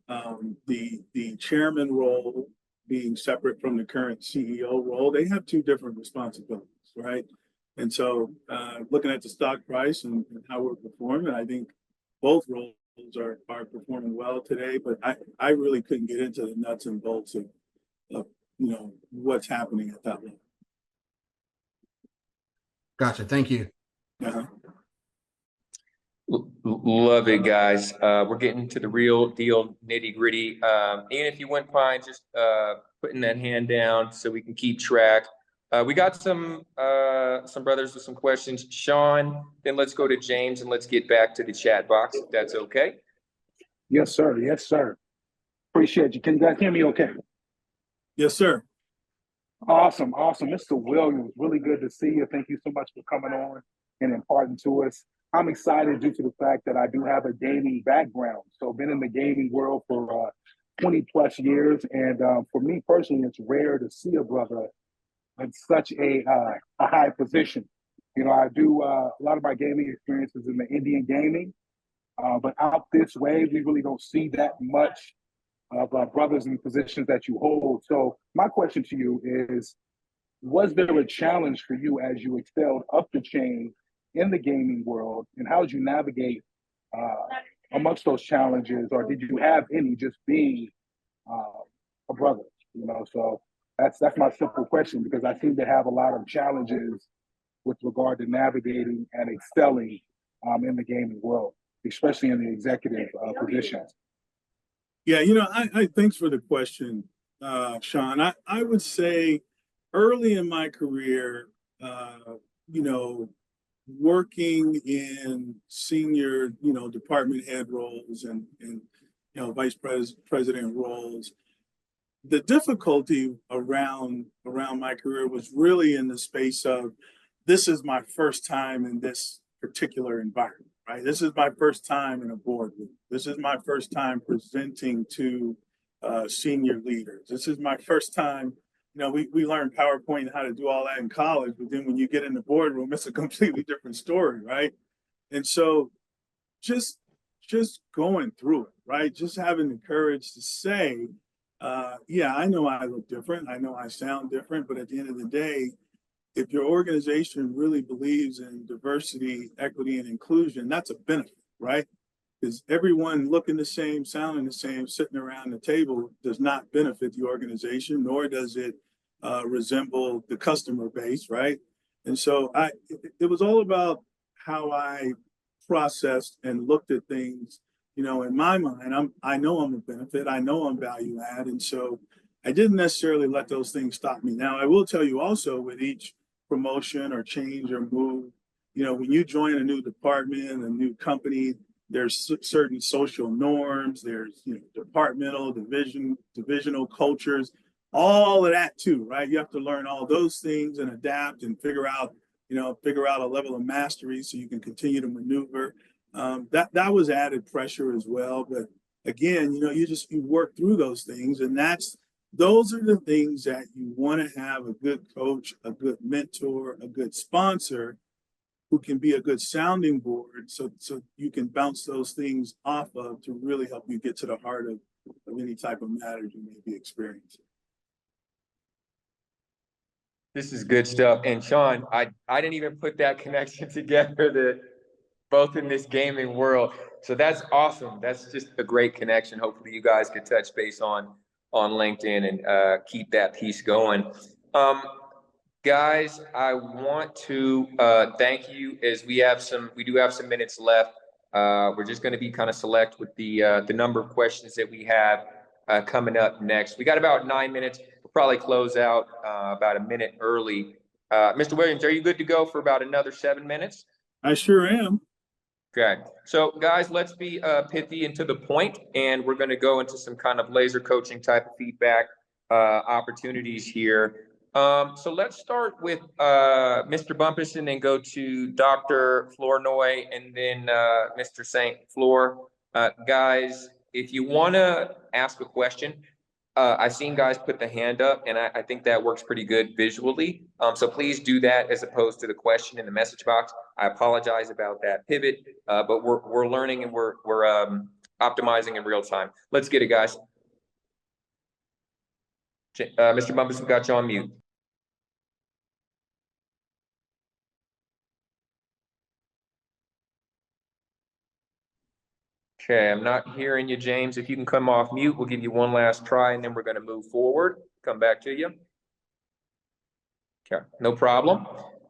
the chairman role being separate from the current CEO role, they have two different responsibilities, right? And so looking at the stock price and how we're performing, I think both roles are performing well today, but I really couldn't get into the nuts and bolts of what's happening at that level. Gotcha. Thank you. Uh-huh. Love it, guys. We're getting to the real deal, nitty gritty. Ian, if you wouldn't mind just putting that hand down so we can keep track. We got some brothers with some questions. Sean, then let's go to James and let's get back to the chat box if that's okay. Yes, sir. Yes, sir. Appreciate you. Can you guys hear me okay? Yes, sir. Awesome. Awesome. Mr. Williams, really good to see you. Thank you so much for coming on and imparting to us. I'm excited due to the fact that I do have a gaming background. So I've been in the gaming world for 20 plus years. And for me personally, it's rare to see a brother in such a high position. You know, I do a lot of my gaming experiences in the Indian gaming, but out this way, we really don't see that much of brothers in positions that you hold. So my question to you is, was there a challenge for you as you excelled up the chain in the gaming world, and how did you navigate amongst those challenges, or did you have any just being a brother? You know, so that's my simple question, because I seem to have a lot of challenges with regard to navigating and excelling in the gaming world, especially in the executive positions. Yeah, you know, I thanks for the question, Sean. I would say early in my career, you know, working in senior, you know, department head roles and you know, vice president roles, the difficulty around my career was really in the space of, this is my first time in this particular environment, right? This is my first time in a boardroom. This is my first time presenting to senior leaders. This is my first time. You know, we learned PowerPoint and how to do all that in college, but then when you get in the boardroom, it's a completely different story, right? And so just going through it, right? Just having the courage to say, yeah, I know I look different. I know I sound different, but at the end of the day, if your organization really believes in diversity, equity, and inclusion, that's a benefit, right? Because everyone looking the same, sounding the same, sitting around the table does not benefit the organization, nor does it resemble the customer base, right? And so it was all about how I processed and looked at things. You know, in my mind, I know I'm a benefit, I know I'm value add, and so I didn't necessarily let those things stop me. Now, I will tell you also, with each promotion or change or move, you know, when you join a new department, a new company, there's certain social norms, there's, you know, departmental, divisional cultures, all of that too, right? You have to learn all those things and adapt and figure out a level of mastery so you can continue to maneuver. That was added pressure as well. But again, you know, you work through those things, and those are the things that you want to have: a good coach, a good mentor, a good sponsor who can be a good sounding board, so you can bounce those things off of to really help you get to the heart of any type of matter you may be experiencing. This is good stuff. And Sean, I didn't even put that connection together, that both in this gaming world. So that's awesome. That's just a great connection. Hopefully you guys can touch base on LinkedIn and keep that piece going. Guys, I want to thank you, as we do have some minutes left. We're just going to be kind of select with the number of questions that we have coming up next. We got about 9 minutes. We'll probably close out about a minute early. Mr. Williams, are you good to go for about another 7 minutes? I sure am. Okay, so guys, let's be pithy and to the point, and we're going to go into some kind of laser coaching type of feedback opportunities here. So let's start with Mr. Bumpus and then go to Dr. Flournoy and then Mr. St. Fleur. Guys, if you want to ask a question, I've seen guys put the hand up, and I think that works pretty good visually. So please do that as opposed to the question in the message box. I apologize about that pivot, but we're learning and we're optimizing in real time. Let's get it, guys. Mr. Bumpus, we've got you on mute. Okay, I'm not hearing you, James. If you can come off mute, we'll give you one last try, and then we're going to move forward. Come back to you. Okay, no problem.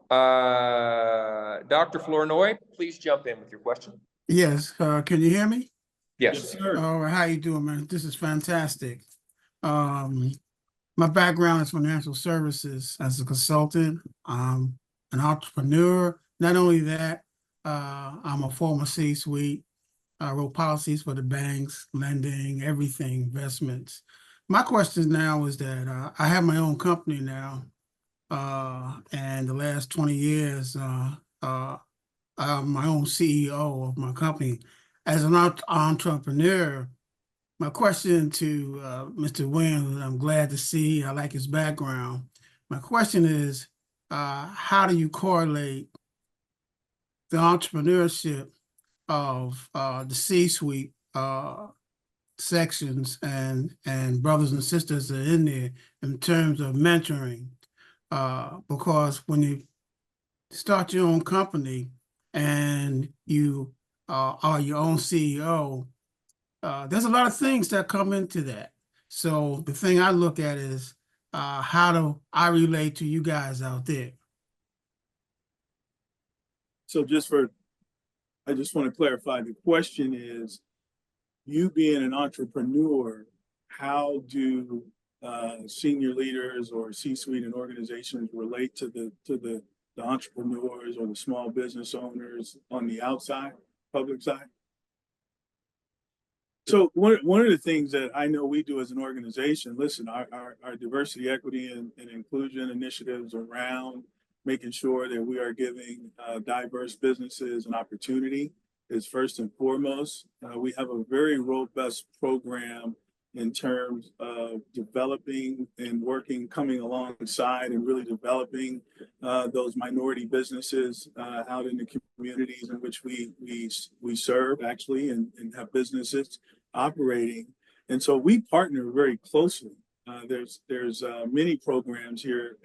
Dr. Flournoy, please jump in with your question. Yes, can you hear me? Yes. sir. All right, how you doing, man? This is fantastic. My background is financial services as a consultant. I'm an entrepreneur. Not only that, I'm a former C-suite. I wrote policies for the banks, lending, everything, investments. My question now is that I have my own company now, and the last 20 years, I'm my own CEO of my company. As an entrepreneur, my question to Mr. Williams, I'm glad to see, I like his background. My question is, how do you correlate the entrepreneurship of the C-suite sections and brothers and sisters that are in there in terms of mentoring? Because when you start your own company and you are your own CEO, there's a lot of things that come into that. So the thing I look at is how do I relate to you guys out there? So I just want to clarify, the question is, you being an entrepreneur, how do senior leaders or C-suite and organizations relate to the entrepreneurs or the small business owners on the outside, public side? So one of the things that I know we do as an organization, listen, our diversity, equity, and inclusion initiatives around making sure that we are giving diverse businesses an opportunity is first and foremost. We have a very robust program in terms of developing and working, coming alongside and really developing those minority businesses out in the communities in which we serve, actually, and have businesses operating. And so we partner very closely. There's many programs here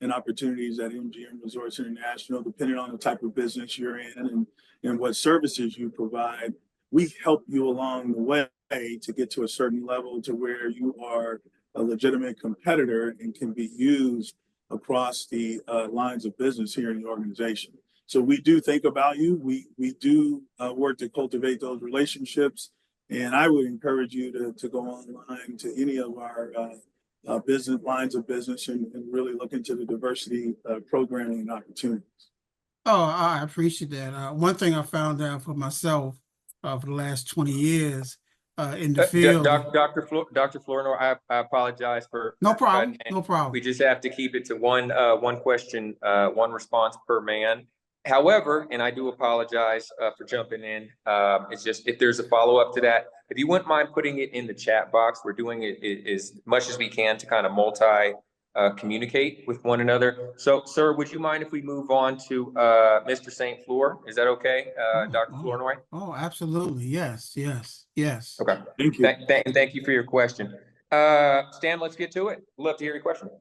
and opportunities at MGM Resorts International, depending on the type of business you're in and what services you provide. We help you along the way to get to a certain level to where you are a legitimate competitor and can be used across the lines of business here in the organization. So we do think about you. We do work to cultivate those relationships. And I would encourage you to go online to any of our business lines of business and really look into the diversity programming and opportunities. Oh, I appreciate that. One thing I found out for myself for the last 20 years in the field. Dr. Flournoy, I apologize for No problem. cutting in. No problem. We just have to keep it to one question, one response per man. However, and I do apologize for jumping in. It's just if there's a follow-up to that, if you wouldn't mind putting it in the chat box, we're doing it as much as we can to kind of communicate with one another. So, sir, would you mind if we move on to Mr. St. Fleur? Is that okay, Dr. Flournoy? Oh, absolutely. Yes. Okay. Thank you. Thank you for your question. Stan, let's get to it. Love to hear your question.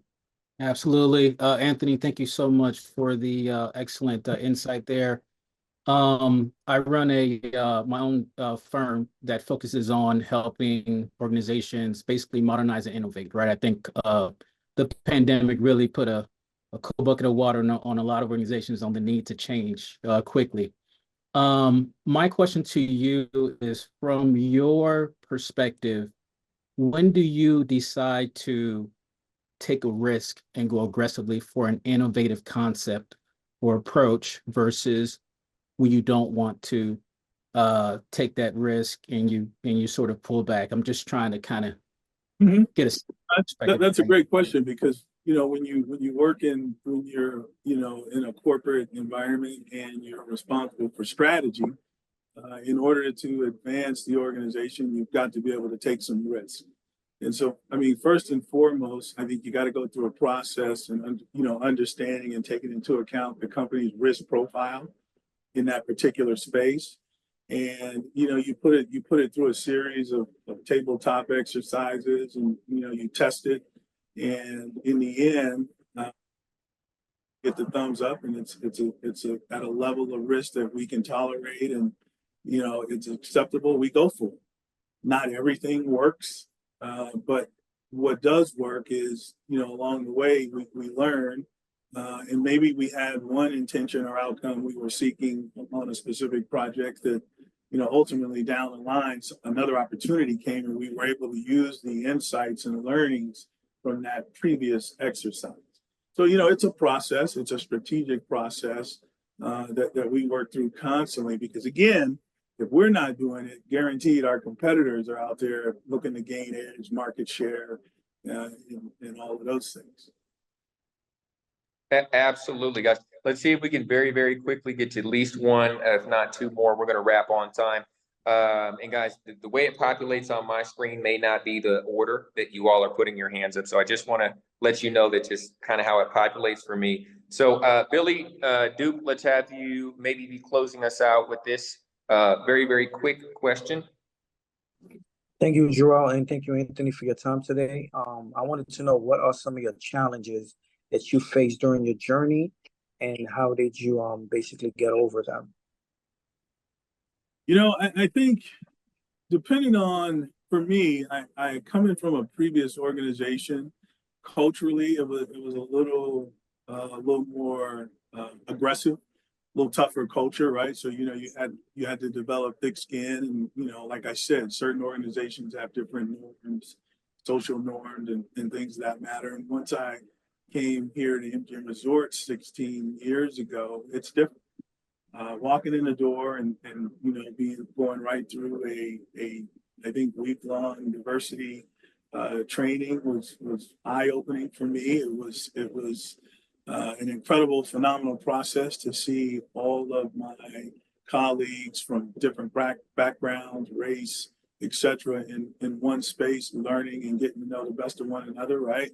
Absolutely. Anthony, thank you so much for the excellent insight there. I run my own firm that focuses on helping organizations basically modernize and innovate, right? I think the pandemic really put a cold bucket of water on a lot of organizations on the need to change quickly. My question to you is, from your perspective, when do you decide to take a risk and go aggressively for an innovative concept or approach versus when you don't want to take that risk and you sort of pull back? I'm just trying to kind of get a That's a great question, because when you're in a corporate environment and you're responsible for strategy, in order to advance the organization, you've got to be able to take some risks. And so, I mean, first and foremost, I think you got to go through a process and understanding and taking into account the company's risk profile in that particular space. And you put it through a series of tabletop exercises, and you test it, and in the end, get the thumbs up, and it's at a level of risk that we can tolerate, and it's acceptable. We go for it. Not everything works, but what does work is along the way we learn. And maybe we had one intention or outcome we were seeking on a specific project that ultimately down the line, another opportunity came and we were able to use the insights and learnings from that previous exercise. So, it's a process, it's a strategic process that we work through constantly, because again, if we're not doing it, guaranteed our competitors are out there looking to gain edge, market share, and all of those things. Absolutely, guys. Let's see if we can very, very quickly get to at least one, if not two more. We're going to wrap on time. And guys, the way it populates on my screen may not be the order that you all are putting your hands up. So I just want to let you know that just kind of how it populates for me. So Billy, Duke, let's have you maybe be closing us out with this very, very quick question. Thank you, Joel, and thank you, Anthony, for your time today. I wanted to know, what are some of your challenges that you faced during your journey, and how did you basically get over them? I think depending on, for me, I coming from a previous organization, culturally, it was a little more aggressive, a little tougher culture, right? So, you had to develop thick skin, and, like I said, certain organizations have different norms, social norms and things of that matter. And once I came here to MGM Resorts 16 years ago, it's different. Walking in the door and going right through a I think week-long diversity training was eye-opening for me. It was an incredible, phenomenal process to see all of my colleagues from different backgrounds, race, etc., in one space, learning and getting to know the best of one another, right?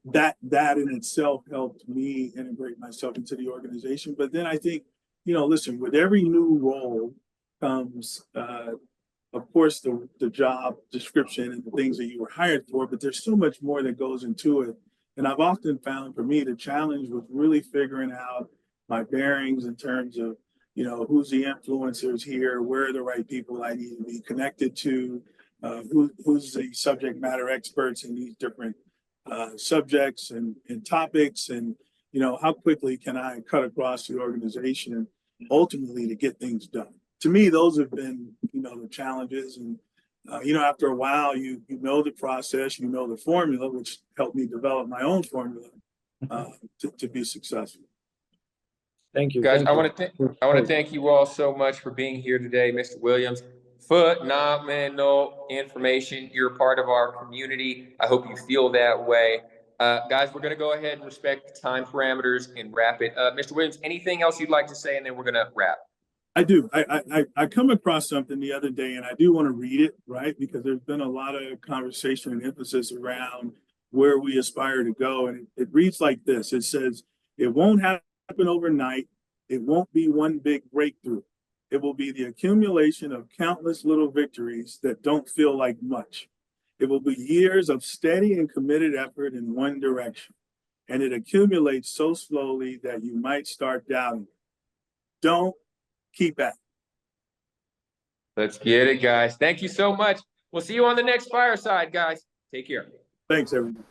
That in itself helped me integrate myself into the organization. But then I think, listen, with every new role comes, of course, the job description and the things that you were hired for, but there's so much more that goes into it. And I've often found, for me, the challenge was really figuring out my bearings in terms of, who's the influencers here, where are the right people I need to be connected to, who's the subject matter experts in these different subjects and topics, and how quickly can I cut across the organization ultimately to get things done. To me, those have been the challenges, and after a while you know the process, the formula, which helped me develop my own formula to be successful. Thank you, guys. I want to thank you all so much for being here today. Mr. Williams, phenomenal information. You're a part of our community. I hope you feel that way. Guys, we're going to go ahead and respect the time parameters and wrap it up. Mr. Williams, anything else you'd like to say, and then we're going to wrap? I do. I come across something the other day, and I do want to read it, right? Because there's been a lot of conversation and emphasis around where we aspire to go. And it reads like this. It says, "It won't happen overnight. It won't be one big breakthrough. It will be the accumulation of countless little victories that don't feel like much. It will be years of steady and committed effort in one direction. And it accumulates so slowly that you might start doubting. Don't keep at it." Let's get it, guys. Thank you so much. We'll see you on the next Fireside, guys. Take care. Thanks, everyone.